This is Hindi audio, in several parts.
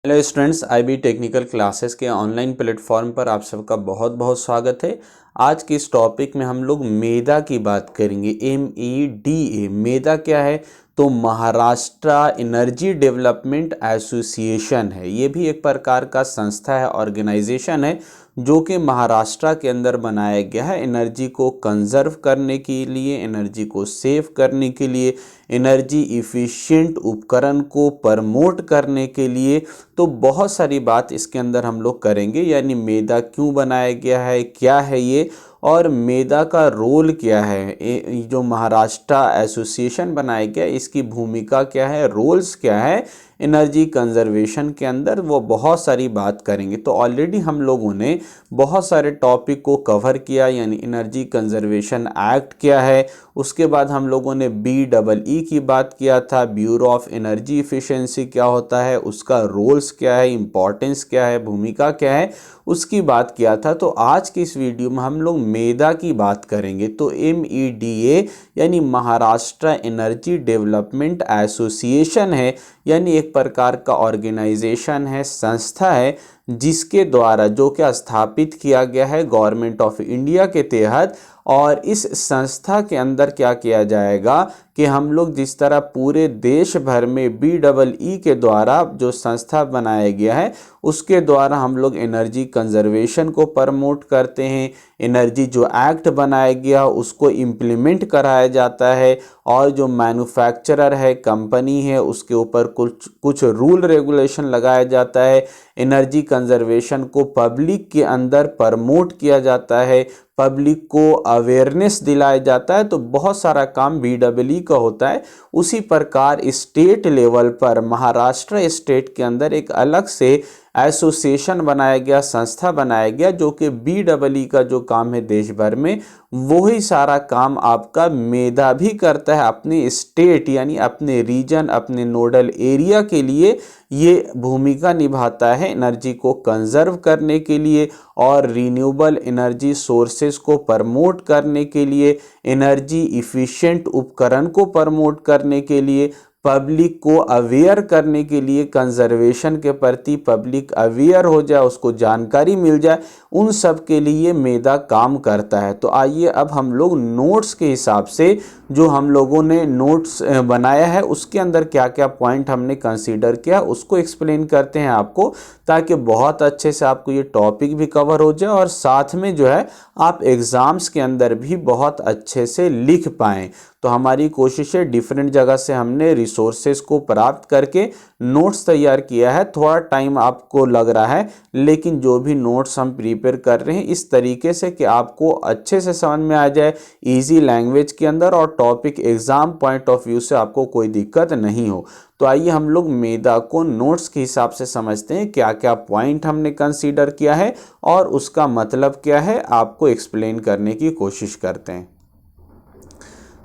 Hello students, IB technical classes के ऑनलाइन प्लेटफॉर्म पर आप सबका बहुत बहुत स्वागत है। आज के इस टॉपिक में हम लोग मेदा की बात करेंगे। MEDA मेदा क्या है? तो महाराष्ट्र एनर्जी डेवलपमेंट एसोसिएशन है। ये भी एक प्रकार का संस्था है, ऑर्गेनाइजेशन है जो कि महाराष्ट्र के अंदर बनाया गया है एनर्जी को कंजर्व करने के लिए, एनर्जी को सेव करने के लिए, एनर्जी इफ़िशिएंट उपकरण को प्रमोट करने के लिए। तो बहुत सारी बात इसके अंदर हम लोग करेंगे, यानी मेदा क्यों बनाया गया है, क्या है ये, और मेदा का रोल क्या है। जो महाराष्ट्र एसोसिएशन बनाया गया इसकी भूमिका क्या है, रोल्स क्या है एनर्जी कंजर्वेशन के अंदर, वो बहुत सारी बात करेंगे। तो ऑलरेडी हम लोगों ने बहुत सारे टॉपिक को कवर किया, यानी एनर्जी कंजर्वेशन एक्ट क्या है, उसके बाद हम लोगों ने BEE की बात किया था, ब्यूरो ऑफ एनर्जी इफिशिएंसी क्या होता है, उसका रोल्स क्या है, इंपॉर्टेंस क्या है, भूमिका क्या है, उसकी बात किया था। तो आज की इस वीडियो में हम लोग मेदा की बात करेंगे। तो MEDA यानी महाराष्ट्र एनर्जी डेवलपमेंट एसोसिएशन है, यानी एक प्रकार का ऑर्गेनाइजेशन है, संस्था है जिसके द्वारा जो क्या स्थापित किया गया है गवर्नमेंट ऑफ इंडिया के तहत। और इस संस्था के अंदर क्या किया जाएगा कि हम लोग जिस तरह पूरे देश भर में BEE के द्वारा जो संस्था बनाया गया है उसके द्वारा हम लोग एनर्जी कंजर्वेशन को प्रमोट करते हैं, एनर्जी जो एक्ट बनाया गया उसको इम्प्लीमेंट कराया जाता है, और जो मैन्युफैक्चरर है, कंपनी है, उसके ऊपर कुछ रूल रेगुलेशन लगाया जाता है, एनर्जी कंजर्वेशन को पब्लिक के अंदर प्रमोट किया जाता है, पब्लिक को अवेयरनेस दिलाया जाता है। तो बहुत सारा काम BEE का होता है। उसी प्रकार स्टेट लेवल पर महाराष्ट्र स्टेट के अंदर एक अलग से एसोसिएशन बनाया गया, संस्था बनाया गया, जो कि BEE का जो काम है देश भर में वही सारा काम आपका मेदा भी करता है अपने स्टेट यानी अपने रीजन, अपने नोडल एरिया के लिए ये भूमिका निभाता है एनर्जी को कंजर्व करने के लिए और रिन्यूएबल एनर्जी सोर्सेज को प्रमोट करने के लिए, एनर्जी इफ़िशिएंट उपकरण को प्रमोट करने के लिए, पब्लिक को अवेयर करने के लिए, कंजर्वेशन के प्रति पब्लिक अवेयर हो जाए, उसको जानकारी मिल जाए, उन सब के लिए मेदा काम करता है। तो आइए अब हम लोग नोट्स के हिसाब से जो हम लोगों ने नोट्स बनाया है उसके अंदर क्या क्या पॉइंट हमने कंसीडर किया उसको एक्सप्लेन करते हैं आपको, ताकि बहुत अच्छे से आपको ये टॉपिक भी कवर हो जाए और साथ में जो है आप एग्ज़ाम्स के अंदर भी बहुत अच्छे से लिख पाएँ। तो हमारी कोशिश है, डिफरेंट जगह से हमने रिसोर्सेज को प्राप्त करके नोट्स तैयार किया है। थोड़ा टाइम आपको लग रहा है, लेकिन जो भी नोट्स हम प्रिपेयर कर रहे हैं इस तरीके से कि आपको अच्छे से समझ में आ जाए, इजी लैंग्वेज के अंदर, और topic exam point of view से आपको कोई दिक्कत नहीं हो। तो आइए हम लोग मेदा को नोट्स के हिसाब से समझते हैं, क्या क्या पॉइंट हमने कंसीडर किया है और उसका मतलब क्या है, आपको एक्सप्लेन करने की कोशिश करते हैं।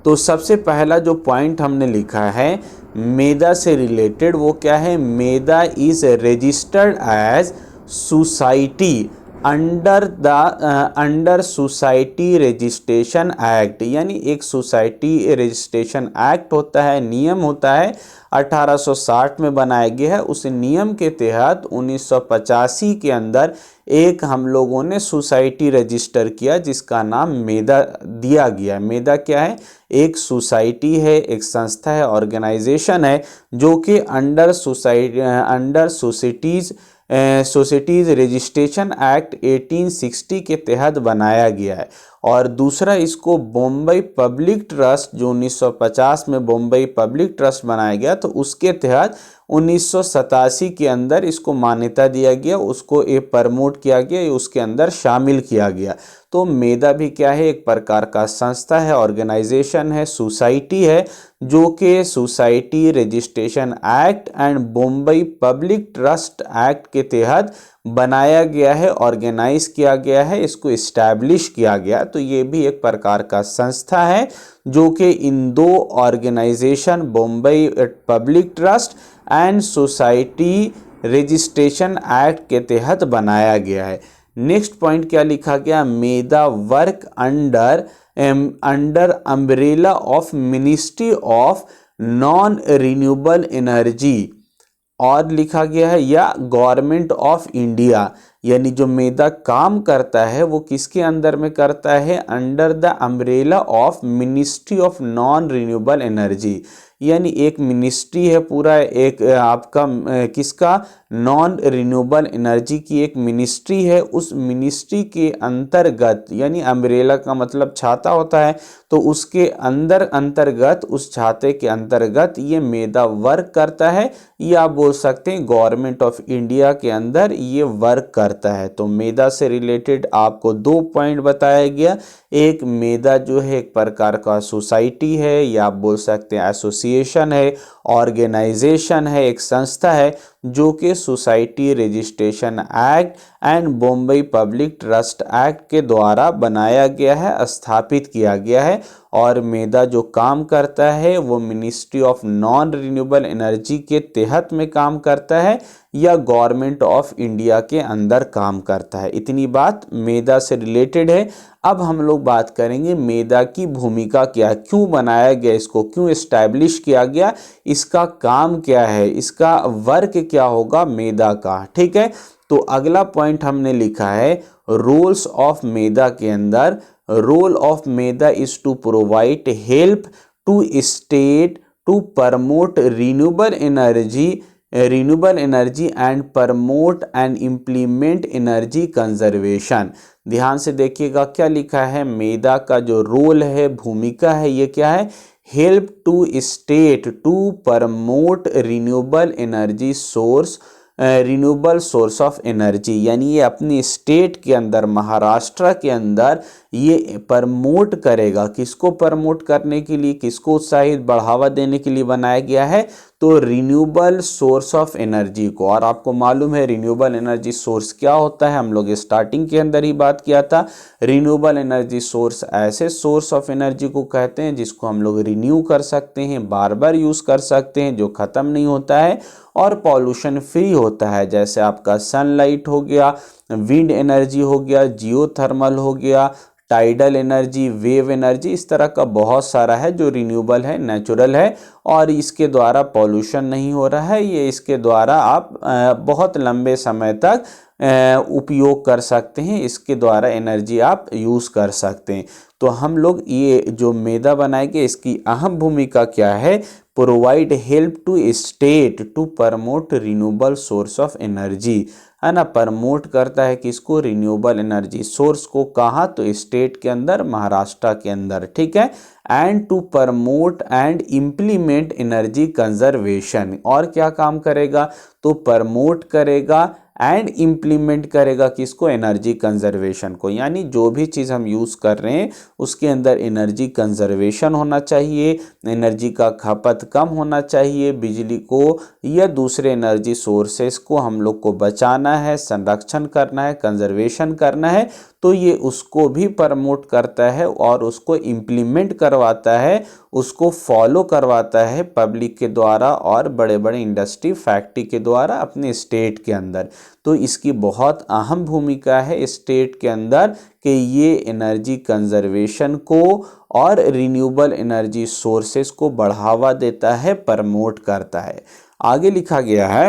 तो सबसे पहला जो पॉइंट हमने लिखा है मेदा से रिलेटेड, वो क्या है, MEDA is registered as society under society registration act, यानी एक सोसाइटी रजिस्ट्रेशन एक्ट होता है, नियम होता है 1860 में बनाया गया है। उस नियम के तहत 1985 के अंदर एक हम लोगों ने सोसाइटी रजिस्टर किया जिसका नाम मेदा दिया गया। मेदा क्या है, एक सोसाइटी है, एक संस्था है, ऑर्गेनाइजेशन है जो कि अंडर सोसाइटीज रजिस्ट्रेशन एक्ट 1860 के तहत बनाया गया है। और दूसरा, इसको बॉम्बे पब्लिक ट्रस्ट जो 1950 में बॉम्बे पब्लिक ट्रस्ट बनाया गया, तो उसके तहत 1987 के अंदर इसको मान्यता दिया गया, उसको ये प्रमोट किया गया, ये उसके अंदर शामिल किया गया। तो मेदा भी क्या है, एक प्रकार का संस्था है, ऑर्गेनाइजेशन है, सोसाइटी है, जो कि society registration act and Bombay public trust act के तहत बनाया गया है, ऑर्गेनाइज किया गया है, इसको इस्टेब्लिश किया गया। तो ये भी एक प्रकार का संस्था है जो कि इन दो organisation, Bombay public trust and society registration act के तहत बनाया गया है। नेक्स्ट पॉइंट क्या लिखा गया, मेदा work under umbrella of ministry of non renewable energy और लिखा गया है या गवर्नमेंट ऑफ इंडिया, यानी जो मेधा काम करता है वो किसके अंदर में करता है, under the umbrella of ministry of non renewable energy, यानी एक मिनिस्ट्री है पूरा, एक आपका किसका, नॉन रिन्यूएबल एनर्जी की एक मिनिस्ट्री है, उस मिनिस्ट्री के अंतर्गत, यानी अम्ब्रेला का मतलब छाता होता है, तो उसके अंतर्गत उस छाते के अंतर्गत ये मेधा वर्क करता है, या आप बोल सकते हैं गवर्नमेंट ऑफ इंडिया के अंदर ये वर्क करता है। तो मेधा से रिलेटेड आपको 2 पॉइंट बताया गया। एक, मेधा जो है एक प्रकार का सोसाइटी है, या आप बोल सकते हैं एसोसिएशन है, ऑर्गेनाइजेशन है, एक संस्था है जो कि society registration act and Bombay public trust act के द्वारा बनाया गया है, स्थापित किया गया है। और मेधा जो काम करता है वो ministry of non renewable energy के तहत में काम करता है, या गवर्नमेंट ऑफ इंडिया के अंदर काम करता है। इतनी बात मेधा से रिलेटेड है। अब हम लोग बात करेंगे मेधा की भूमिका क्या है, क्यों बनाया गया, इसको क्यों एस्टैब्लिश किया गया, इसका काम क्या है, इसका वर्क क्या होगा मेधा का। ठीक है, तो अगला पॉइंट हमने लिखा है रोल्स ऑफ मेधा के अंदर, role of MEDA is to provide help to state to promote renewable energy and promote and implement energy conservation. ध्यान से देखिएगा क्या लिखा है, मेधा का जो रोल है, भूमिका है, ये क्या है, help to state to promote renewable source of energy, यानी ये अपनी स्टेट के अंदर, महाराष्ट्र के अंदर ये प्रमोट करेगा। किसको प्रमोट करने के लिए, किसको उत्साहित बढ़ावा देने के लिए बनाया गया है, तो रिन्यूएबल सोर्स ऑफ एनर्जी को। और आपको मालूम है रिन्यूएबल एनर्जी सोर्स क्या होता है, हम लोग स्टार्टिंग के अंदर ही बात किया था। रिन्यूएबल एनर्जी सोर्स ऐसे सोर्स ऑफ एनर्जी को कहते हैं जिसको हम लोग रिन्यू कर सकते हैं, बार बार यूज कर सकते हैं, जो खत्म नहीं होता है और पॉल्यूशन फ्री होता है। जैसे आपका सनलाइट हो गया, विंड एनर्जी हो गया, जियोथर्मल हो गया, टाइडल एनर्जी, वेव एनर्जी, इस तरह का बहुत सारा है जो रिन्यूएबल है, नेचुरल है, और इसके द्वारा पॉल्यूशन नहीं हो रहा है। ये इसके द्वारा आप बहुत लंबे समय तक उपयोग कर सकते हैं, इसके द्वारा एनर्जी आप यूज़ कर सकते हैं। तो हम लोग ये जो मेधा बनाएंगे, इसकी अहम भूमिका क्या है, provide help to state to promote renewable source of energy, है ना, प्रमोट करता है किसको, रिन्यूएबल एनर्जी सोर्स को। कहाँ, तो स्टेट के अंदर, महाराष्ट्र के अंदर। ठीक है, and to promote and implement energy conservation, और क्या काम करेगा, तो प्रमोट करेगा एंड इम्प्लीमेंट करेगा किसको, एनर्जी कंजर्वेशन को। यानी जो भी चीज़ हम यूज़ कर रहे हैं उसके अंदर एनर्जी कंजर्वेशन होना चाहिए, एनर्जी का खपत कम होना चाहिए, बिजली को या दूसरे एनर्जी सोर्सेस को हम लोग को बचाना है, संरक्षण करना है, कंजर्वेशन करना है। तो ये उसको भी प्रमोट करता है और उसको इम्प्लीमेंट करवाता है, उसको फॉलो करवाता है पब्लिक के द्वारा और बड़े बड़े इंडस्ट्री फैक्ट्री के द्वारा अपने स्टेट के अंदर। तो इसकी बहुत अहम भूमिका है स्टेट के अंदर कि ये एनर्जी कंजर्वेशन को और रिन्यूएबल एनर्जी सोर्सेस को बढ़ावा देता है, प्रमोट करता है। आगे लिखा गया है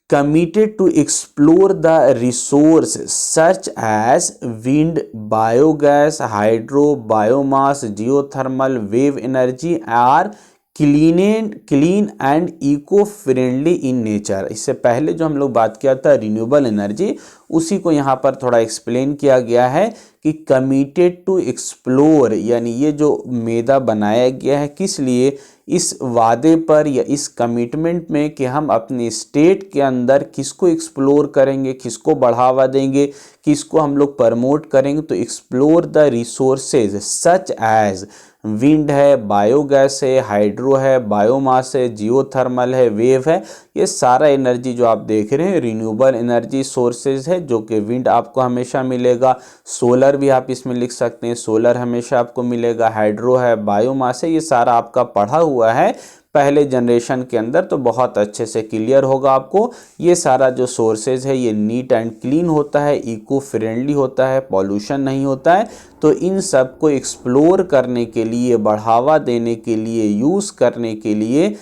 committed to explore the resources such as wind, biogas, hydro, biomass, geothermal, wave energy are clean and eco friendly in nature. इससे पहले जो हम लोग बात किया था रिन्यूएबल एनर्जी, उसी को यहाँ पर थोड़ा एक्सप्लेन किया गया है कि कमिटेड टू एक्सप्लोर, यानी ये जो मेधा बनाया गया है किस लिए, इस वादे पर या इस कमिटमेंट में कि हम अपने स्टेट के अंदर किसको एक्सप्लोर करेंगे, किसको बढ़ावा देंगे, किसको हम लोग प्रमोट करेंगे। तो explore the resources such as wind है, बायोगैस है, हाइड्रो है, बायोमास है, जियोथर्मल है, वेव है। ये सारा एनर्जी जो आप देख रहे हैं रिन्यूएबल एनर्जी सोर्सेज है, जो कि विंड आपको हमेशा मिलेगा, सोलर भी आप इसमें लिख सकते हैं, सोलर हमेशा आपको मिलेगा, हाइड्रो है, बायोमास है, ये सारा आपका पढ़ा हुआ है पहले जनरेशन के अंदर, तो बहुत अच्छे से क्लियर होगा आपको। ये सारा जो सोर्सेज है ये नीट एंड क्लीन होता है, इको फ्रेंडली होता है, पॉल्यूशन नहीं होता है। तो इन सब को एक्सप्लोर करने के लिए, बढ़ावा देने के लिए, यूज़ करने के लिए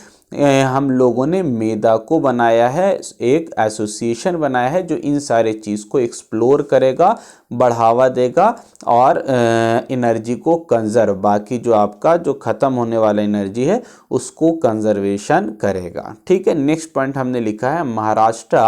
हम लोगों ने मेधा को बनाया है, एक एसोसिएशन बनाया है जो इन सारे चीज़ को एक्सप्लोर करेगा, बढ़ावा देगा और एनर्जी को कंजर्व, बाकी जो आपका जो ख़त्म होने वाला एनर्जी है उसको कंजर्वेशन करेगा। ठीक है, नेक्स्ट पॉइंट हमने लिखा है महाराष्ट्र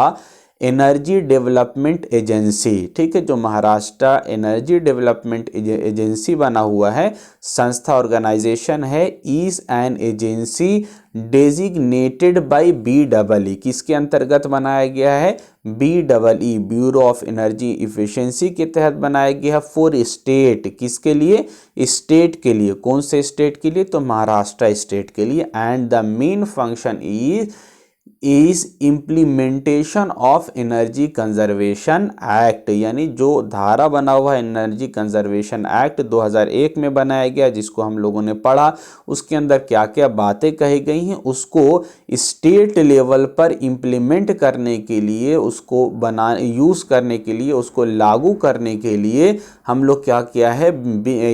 एनर्जी डेवलपमेंट एजेंसी। ठीक है, जो महाराष्ट्र एनर्जी डेवलपमेंट एजेंसी बना हुआ है, संस्था ऑर्गेनाइजेशन है, is an agency designated by BEE। किसके अंतर्गत बनाया गया है? BEE, bureau of energy efficiency के तहत बनाया गया है। फॉर स्टेट, किसके लिए? स्टेट के लिए। कौन से स्टेट के लिए? तो महाराष्ट्र स्टेट के लिए। And the main function is implementation of energy conservation act, यानी जो धारा बना हुआ है एनर्जी कंजर्वेशन एक्ट 2001 में बनाया गया, जिसको हम लोगों ने पढ़ा, उसके अंदर क्या क्या बातें कही गई हैं उसको स्टेट लेवल पर इम्प्लीमेंट करने के लिए, उसको यूज़ करने के लिए, उसको लागू करने के लिए हम लोग क्या किया है,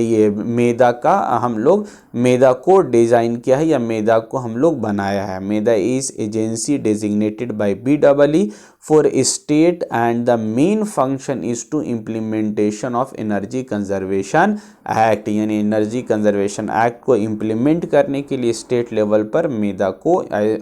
ये मेधा को डिज़ाइन किया है या मेधा को हम लोग बनाया है। MEDA is agency designated by BEE for state and the main function is to implementation of energy conservation act, यानी एनर्जी कंजर्वेशन एक्ट को इम्प्लीमेंट करने के लिए स्टेट लेवल पर मेधा को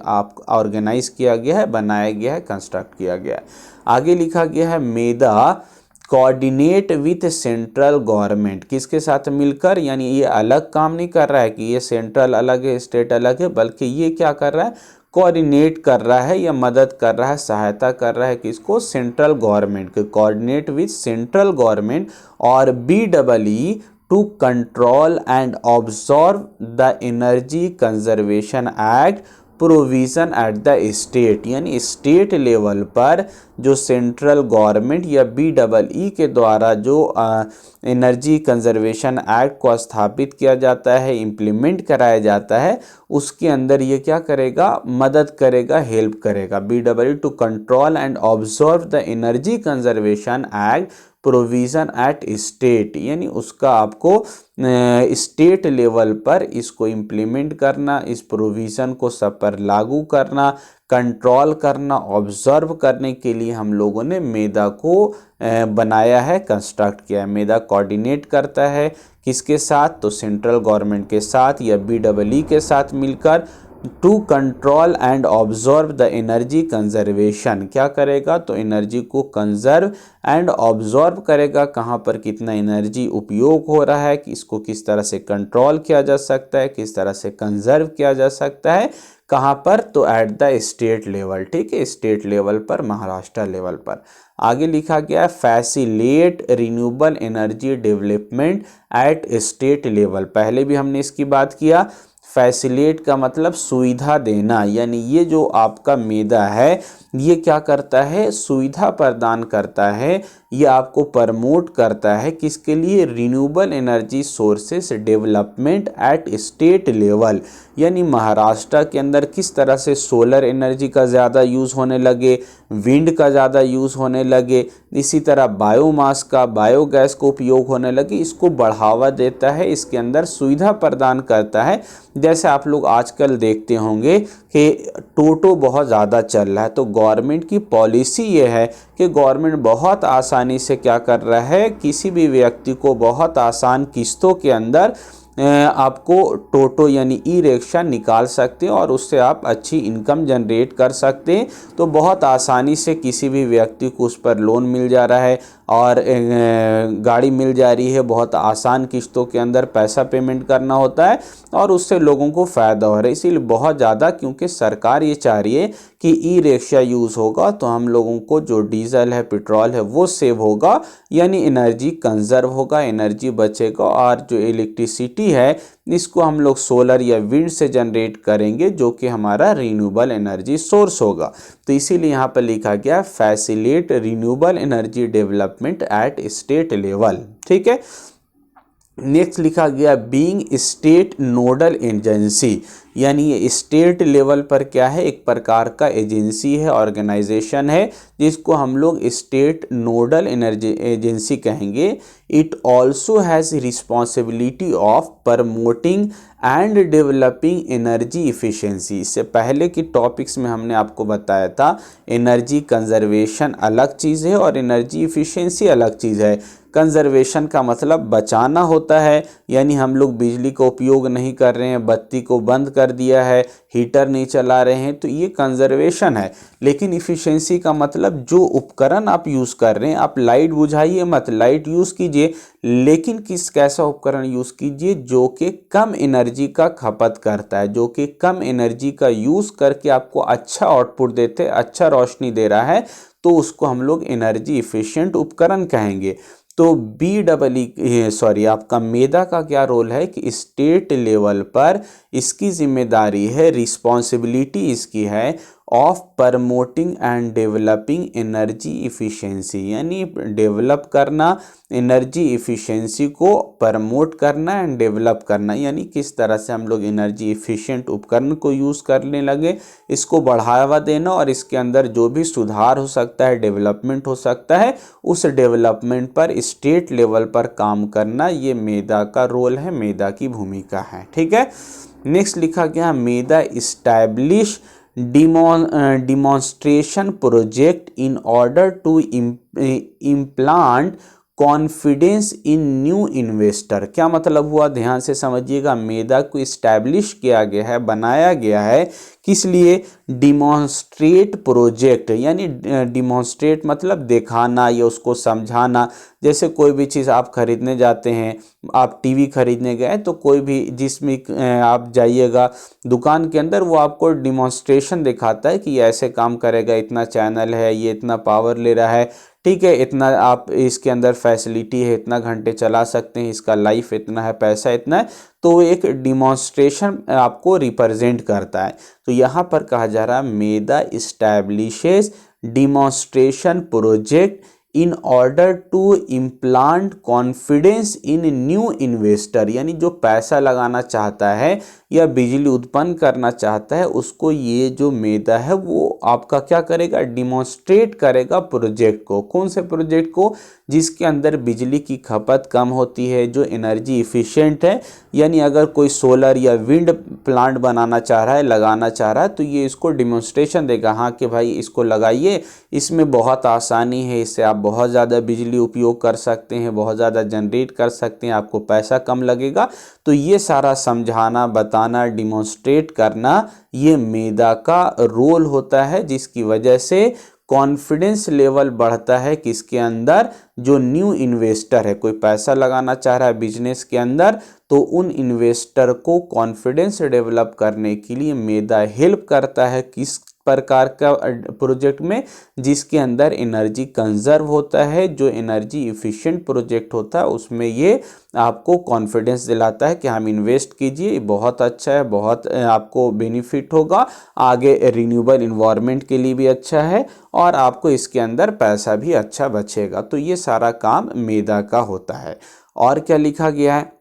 आप ऑर्गेनाइज किया गया है, बनाया गया है, कंस्ट्रक्ट किया गया है। आगे लिखा गया है मेधा कोऑर्डिनेट विथ सेंट्रल गवर्नमेंट, किसके साथ मिलकर, यानी ये अलग काम नहीं कर रहा है कि ये सेंट्रल अलग है स्टेट अलग है, बल्कि ये क्या कर रहा है, कोऑर्डिनेट कर रहा है या मदद कर रहा है, सहायता कर रहा है किसको? सेंट्रल गवर्नमेंट के। कोऑर्डिनेट विथ सेंट्रल गवर्नमेंट और BEE to control and observe the energy conservation act provision at the state, यानी स्टेट लेवल पर जो सेंट्रल गवर्नमेंट या BEE के द्वारा जो एनर्जी कंजर्वेशन एक्ट को स्थापित किया जाता है, इम्प्लीमेंट कराया जाता है, उसके अंदर ये क्या करेगा? मदद करेगा, हेल्प करेगा। BEE to control and observe the energy conservation act provision at state, यानी उसका आपको स्टेट लेवल पर इसको इम्प्लीमेंट करना, इस प्रोविज़न को सब पर लागू करना, कंट्रोल करना, ऑब्जर्व करने के लिए हम लोगों ने मेधा को बनाया है, कंस्ट्रक्ट किया है। मेधा कोऑर्डिनेट करता है किसके साथ? तो सेंट्रल गवर्नमेंट के साथ या BEE के साथ मिलकर to control and observe the energy conservation, क्या करेगा? तो एनर्जी को कंजर्व एंड ऑब्जर्व करेगा, कहाँ पर कितना एनर्जी उपयोग हो रहा है, कि इसको किस तरह से कंट्रोल किया जा सकता है, किस तरह से कंजर्व किया जा सकता है, कहाँ पर? तो एट द स्टेट लेवल। ठीक है, स्टेट लेवल पर, महाराष्ट्र लेवल पर। आगे लिखा गया है facilitate renewable energy development at state level. पहले भी हमने इसकी बात किया। फैसिलिटेट का मतलब सुविधा देना, यानी ये जो आपका मेधा है ये क्या करता है? सुविधा प्रदान करता है, ये आपको प्रमोट करता है किसके लिए? Renewable energy sources development at state level, यानी महाराष्ट्र के अंदर किस तरह से सोलर एनर्जी का ज़्यादा यूज़ होने लगे, विंड का ज़्यादा यूज़ होने लगे, इसी तरह बायोमास का, बायोगैस का उपयोग होने लगे, इसको बढ़ावा देता है, इसके अंदर सुविधा प्रदान करता है। जैसे आप लोग आजकल देखते होंगे कि टोटो बहुत ज़्यादा चल रहा है, तो गवर्नमेंट की पॉलिसी ये है कि गवर्नमेंट बहुत आसानी से क्या कर रहा है, किसी भी व्यक्ति को बहुत आसान किस्तों के अंदर आपको टोटो यानी ई रिक्शा निकाल सकते हैं और उससे आप अच्छी इनकम जनरेट कर सकते हैं। तो बहुत आसानी से किसी भी व्यक्ति को उस पर लोन मिल जा रहा है और गाड़ी मिल जा रही है, बहुत आसान किस्तों के अंदर पैसा पेमेंट करना होता है और उससे लोगों को फ़ायदा हो रहा है। इसीलिए बहुत ज़्यादा, क्योंकि सरकार ये चाह रही है कि ई रिक्शा यूज़ होगा तो हम लोगों को जो डीजल है, पेट्रोल है, वो सेव होगा, यानी एनर्जी कंजर्व होगा, एनर्जी बचेगा और जो इलेक्ट्रिसिटी है इसको हम लोग सोलर या विंड से जनरेट करेंगे, जो कि हमारा रिन्यूएबल एनर्जी सोर्स होगा। तो इसीलिए यहाँ पर लिखा गया facilitate renewable energy development at state level. ठीक है, नेक्स्ट लिखा गया बीइंग स्टेट नोडल एजेंसी, यानी ये स्टेट लेवल पर क्या है, एक प्रकार का एजेंसी है, ऑर्गेनाइजेशन है, जिसको हम लोग स्टेट नोडल एनर्जी एजेंसी कहेंगे। It also has responsibility of promoting and developing energy efficiency. इससे पहले की टॉपिक्स में हमने आपको बताया था एनर्जी कंजर्वेशन अलग चीज़ है और एनर्जी इफिशिएंसी अलग चीज़ है। कंजर्वेशन का मतलब बचाना होता है, यानी हम लोग बिजली का उपयोग नहीं कर रहे हैं, बत्ती को बंद कर दिया है, हीटर नहीं चला रहे हैं, तो ये कंजर्वेशन है। लेकिन इफ़िशियंसी का मतलब जो उपकरण आप यूज़ कर रहे हैं, आप लाइट बुझाइए मत, लाइट यूज़ कीजिए, लेकिन कैसा उपकरण यूज़ कीजिए जो कि कम एनर्जी का खपत करता है, जो कि कम एनर्जी का यूज़ करके आपको अच्छा आउटपुट देते, अच्छा रोशनी दे रहा है, तो उसको हम लोग एनर्जी इफिशिएंट उपकरण कहेंगे। तो आपका मेदा का क्या रोल है कि स्टेट लेवल पर इसकी जिम्मेदारी है, रिस्पॉन्सिबिलिटी इसकी है of promoting and developing energy efficiency, यानी डेवलप करना, एनर्जी इफिशिएंसी को प्रमोट करना एंड डेवलप करना, यानी किस तरह से हम लोग एनर्जी इफिशिएंट उपकरण को यूज़ करने लगे, इसको बढ़ावा देना और इसके अंदर जो भी सुधार हो सकता है, डेवलपमेंट हो सकता है, उस डेवलपमेंट पर स्टेट लेवल पर काम करना, ये मेदा का रोल है, मेदा की भूमिका है। ठीक है। नेक्स्ट लिखा गया मेदा establish demonstration project in order to implant confidence in new investor. क्या मतलब हुआ, ध्यान से समझिएगा। मेदा को इस्टेब्लिश किया गया है, बनाया गया है, किस लिए, डिमॉन्स्ट्रेट प्रोजेक्ट, यानी डिमॉन्स्ट्रेट मतलब दिखाना या उसको समझाना। जैसे कोई भी चीज़ आप खरीदने जाते हैं, आप टीवी खरीदने गए तो कोई भी जिसमें आप जाइएगा दुकान के अंदर, वो आपको डिमॉन्स्ट्रेशन दिखाता है कि ये ऐसे काम करेगा, इतना चैनल है, ये इतना पावर ले रहा है, ठीक है, इतना आप इसके अंदर फैसिलिटी है, इतना घंटे चला सकते हैं, इसका लाइफ इतना है, पैसा इतना है, तो एक डिमॉन्स्ट्रेशन आपको रिप्रेजेंट करता है। तो यहाँ पर कहा जा रहा है MEDA establishes demonstration project in order to implant confidence in new investor, यानी जो पैसा लगाना चाहता है या बिजली उत्पन्न करना चाहता है, उसको ये जो मेदा है वो आपका क्या करेगा, डिमॉन्स्ट्रेट करेगा प्रोजेक्ट को। कौन से प्रोजेक्ट को, जिसके अंदर बिजली की खपत कम होती है, जो एनर्जी इफिशिएंट है, यानी अगर कोई सोलर या विंड प्लांट बनाना चाह रहा है, लगाना चाह रहा है, तो ये इसको डिमॉन्स्ट्रेशन देगा, हाँ कि भाई इसको लगाइए, इसमें बहुत आसानी है, इससे आप बहुत ज़्यादा बिजली उपयोग कर सकते हैं, बहुत ज़्यादा जनरेट कर सकते हैं, आपको पैसा कम लगेगा। तो ये सारा समझाना, बताना, डिमॉन्स्ट्रेट करना, ये मेदा का रोल होता है, जिसकी वजह से कॉन्फिडेंस लेवल बढ़ता है किसके अंदर, जो न्यू इन्वेस्टर है, कोई पैसा लगाना चाह रहा है बिजनेस के अंदर, तो उन इन्वेस्टर को कॉन्फिडेंस डेवलप करने के लिए मेदा हेल्प करता है। किस प्रकार का प्रोजेक्ट में, जिसके अंदर एनर्जी कंजर्व होता है, जो एनर्जी इफिशिएंट प्रोजेक्ट होता है, उसमें ये आपको कॉन्फिडेंस दिलाता है कि हम इन्वेस्ट कीजिए, बहुत अच्छा है, बहुत आपको बेनिफिट होगा, आगे रिन्यूएबल इन्वायरमेंट के लिए भी अच्छा है और आपको इसके अंदर पैसा भी अच्छा बचेगा। तो ये सारा काम मेदा का होता है। और क्या लिखा गया है,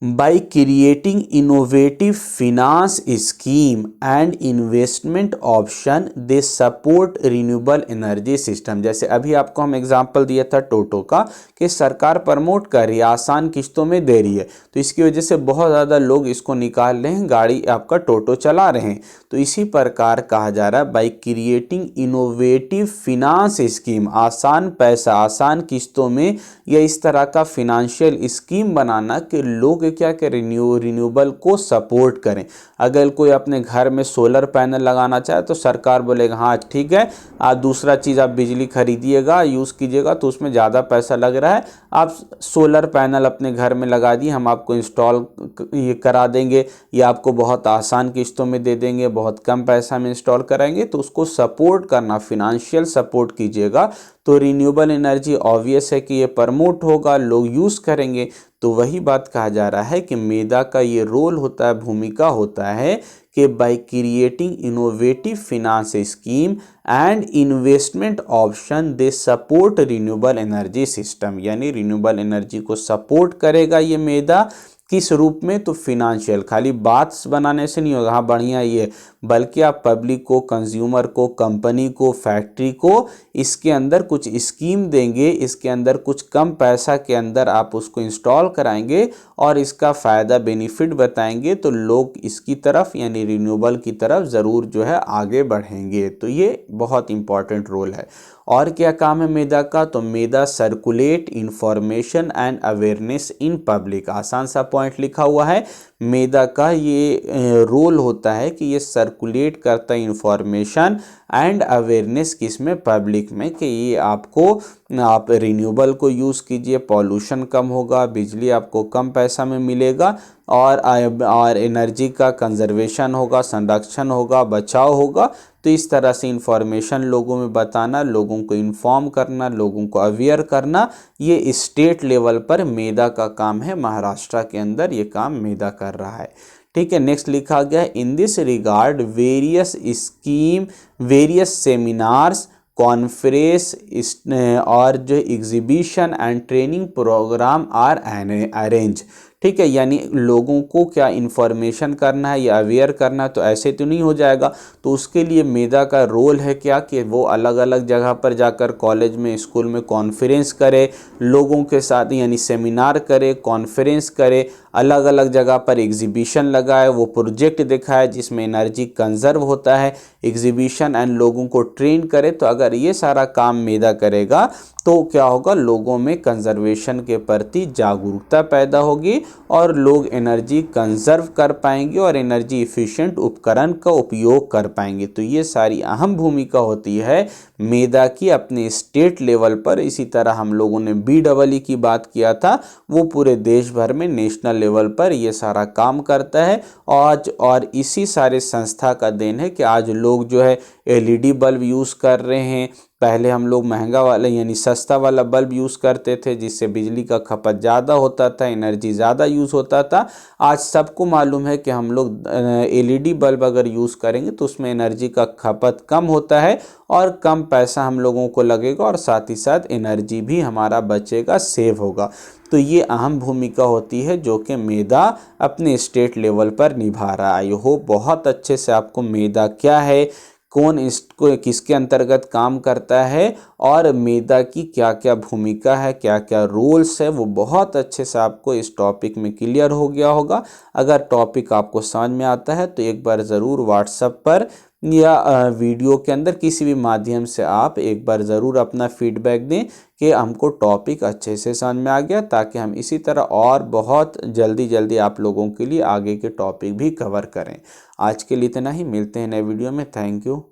by creating innovative finance scheme and investment option they support renewable energy system। जैसे अभी आपको हम एग्जांपल दिया था टोटो का, कि सरकार प्रमोट कर रही है, आसान किस्तों में दे रही है, तो इसकी वजह से बहुत ज़्यादा लोग इसको निकाल रहे हैं, गाड़ी आपका टोटो चला रहे हैं। तो इसी प्रकार कहा जा रहा है by creating innovative finance scheme, आसान पैसा, आसान किस्तों में या इस तरह का फिनेंशियल स्कीम बनाना कि लोग क्या कि रिन्यूएबल को सपोर्ट करें। अगर कोई अपने घर में सोलर पैनल लगाना चाहे तो सरकार बोलेगा हाँ ठीक है, आप दूसरा चीज़ आप बिजली खरीदिएगा, यूज़ कीजिएगा, तो उसमें ज़्यादा पैसा लग रहा है, आप सोलर पैनल अपने घर में लगा दिए, हम आपको इंस्टॉल ये करा देंगे या आपको बहुत आसान किस्तों में दे देंगे, बहुत कम पैसा में इंस्टॉल कराएंगे। तो उसको सपोर्ट करना, फिनेंशियल सपोर्ट कीजिएगा, तो रिन्यूएबल एनर्जी ऑब्वियस है कि ये प्रमोट होगा, लोग यूज़ करेंगे। तो वही बात कहा जा रहा है कि मेदा का ये रोल होता है, भूमिका होता है कि by creating innovative finance scheme and investment option they support renewable energy system, यानी रिन्यूएबल एनर्जी को सपोर्ट करेगा ये मैदा। किस रूप में? तो फिनेंशियल, खाली बात बनाने से नहीं होगा, हाँ बढ़िया ये, बल्कि आप पब्लिक को, कंज्यूमर को, कंपनी को, फैक्ट्री को इसके अंदर कुछ स्कीम देंगे, इसके अंदर कुछ कम पैसा के अंदर आप उसको इंस्टॉल कराएंगे और इसका फ़ायदा बेनिफिट बताएंगे, तो लोग इसकी तरफ यानी रिन्यूएबल की तरफ ज़रूर जो है आगे बढ़ेंगे। तो ये बहुत इंपॉर्टेंट रोल है। और क्या काम है मैदा का? तो MEDA circulate information and awareness in public. आसान सा पॉइंट लिखा हुआ है, मैदा का ये रोल होता है कि ये सर्कुलेट करता है इंफॉर्मेशन एंड अवेयरनेस किसमें? पब्लिक में, कि ये आपको, आप रिन्यूएबल को यूज़ कीजिए, पॉल्यूशन कम होगा, बिजली आपको कम पैसा में मिलेगा और एनर्जी का कंजर्वेशन होगा, संरक्षण होगा, बचाव होगा। तो इस तरह से इंफॉर्मेशन लोगों में बताना, लोगों को इन्फॉर्म करना, लोगों को अवेयर करना, ये स्टेट लेवल पर मैदा का काम है। महाराष्ट्र के अंदर ये काम मैदा कर रहा है। ठीक है, नेक्स्ट लिखा गया है, in this regard various scheme, various seminars, conference और जो exhibition and training programme are arrange. ठीक है, यानी लोगों को क्या इन्फॉर्मेशन करना है या अवेयर करना है, तो ऐसे तो नहीं हो जाएगा। तो उसके लिए मैदा का रोल है क्या, कि वो अलग अलग जगह पर जाकर कॉलेज में, स्कूल में कॉन्फ्रेंस करे, लोगों के साथ यानी सेमिनार करे, कॉन्फ्रेंस करे, अलग अलग जगह पर एग्जीबिशन लगाए, वो प्रोजेक्ट दिखाए जिसमें एनर्जी कंजर्व होता है, एग्जीबिशन एंड लोगों को ट्रेन करे। तो अगर ये सारा काम मैदा करेगा तो क्या होगा, लोगों में कंजर्वेशन के प्रति जागरूकता पैदा होगी और लोग एनर्जी कंजर्व कर पाएंगे और एनर्जी इफिशिएंट उपकरण का उपयोग कर पाएंगे। तो ये सारी अहम भूमिका होती है मैदा की अपने स्टेट लेवल पर। इसी तरह हम लोगों ने BEE की बात किया था, वो पूरे देश भर में नेशनल लेवल पर ये सारा काम करता है। आज और इसी सारे संस्था का देन है कि आज लोग जो है LED बल्ब यूज़ कर रहे हैं। पहले हम लोग महंगा वाला यानी सस्ता वाला बल्ब यूज़ करते थे, जिससे बिजली का खपत ज़्यादा होता था, एनर्जी ज़्यादा यूज़ होता था। आज सबको मालूम है कि हम लोग LED बल्ब अगर यूज़ करेंगे तो उसमें एनर्जी का खपत कम होता है और कम पैसा हम लोगों को लगेगा और साथ ही साथ एनर्जी भी हमारा बचेगा, सेव होगा। तो ये अहम भूमिका होती है जो कि मैदा अपने स्टेट लेवल पर निभा रहा है। आई होप बहुत अच्छे से आपको मैदा क्या है, कौन इसको किसके अंतर्गत काम करता है और मैदा की क्या क्या भूमिका है, क्या क्या रोल्स है, वो बहुत अच्छे से आपको इस टॉपिक में क्लियर हो गया होगा। अगर टॉपिक आपको समझ में आता है तो एक बार ज़रूर व्हाट्सएप पर या वीडियो के अंदर किसी भी माध्यम से आप एक बार ज़रूर अपना फीडबैक दें कि हमको टॉपिक अच्छे से समझ में आ गया, ताकि हम इसी तरह और बहुत जल्दी आप लोगों के लिए आगे के टॉपिक भी कवर करें। आज के लिए इतना ही, मिलते हैं नए वीडियो में। Thank you.